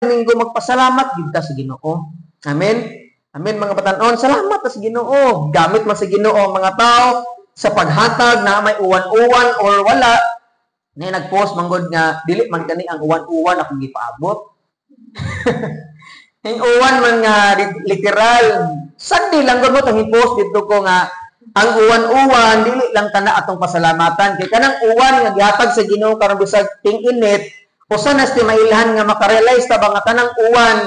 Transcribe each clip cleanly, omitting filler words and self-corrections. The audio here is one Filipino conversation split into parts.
Minggo magpasalamat gid ka sa Ginoo. Amen. Amen mga batan-on, salamat sa Ginoo. Gamit man sa Ginoo mga tao sa paghatag na may uwan-uwan or wala. Na nag-post manggod nga dili man kani ang uwan-uwan akong gipaabot. Ang uwan man nga literal. Sandi lang gud mo tong i-post dito ko nga ang uwan-uwan dili lang kana atong pasalamatan kay kanang uwan nga gihatag sa Ginoo karon bisag ting-init usa na sti mailhan nga makarealize ta ba nga kanang uwan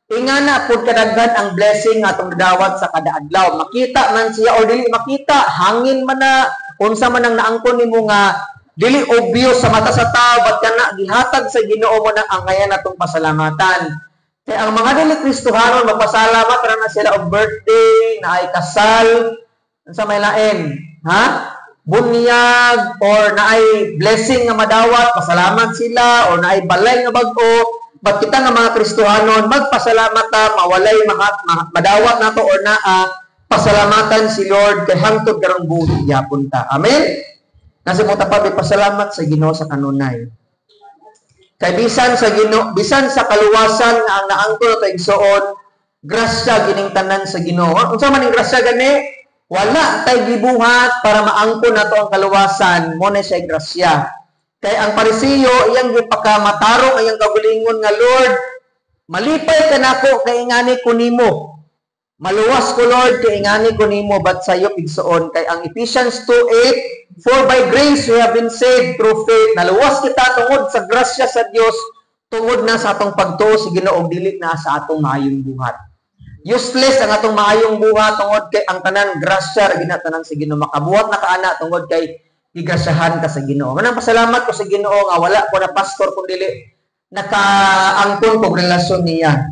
ingana pud kadaghan ang blessing nga atong dawat sa kada adlaw. Makita man siya o dili makita, hangin man na unsa man ang naangkon nimo nga dili obvious sa mata sa tao but kana gihatag sa Ginoo mo na ang kaya natong pasalamatan. Kaya ang mga dili Kristohanon magpasalamat ra na sila og birthday, na ay kasal, sa may lain, ha? Bunyag or na ay blessing nga madawat, pasalamat sila or na ay balay nga bag-o. But kita nga mga Kristohanon magpasalamat ta, mawalay madawat nato or naa pasalamatan si Lord kay hangtod karong buhi gyapon ta. Amen. Kasi mo ta pa pasalamat sa Ginoo sa kanunay. Kay bisan sa Ginoo, bisan sa kaluwasan nga ang naangkon ta igsuon, grasya gining tanan sa Ginoo. Unsa man ning grasya gani? Wala tay gibuhat para maangkon nato ang kaluwasan, mo na siya grasya. Kay ang Pariseo iyang gipakamatarong iyang kabulingon nga Lord, malipay ka nako kay ingani ko nimo. Maluwas ko Lord kay ingani ko nimo but sayo igsuon kay ang Ephesians 2:8 for by grace we have been saved through faith. Naluwas kita tungod sa grasya sa Dios, tungod na sa atong pagtuo sa Ginoo dili na sa atong maayong buhat. Useless ang atong maayong buhat tungod kay ang tanan grasya ra ginatanan sa Ginoo. Makabuhat na kaana tungod kay gigrasyahan ka sa Ginoo. Manang pasalamat ko sa Ginoo nga wala ko na pastor kun dili nakaangkon kog relasyon niya.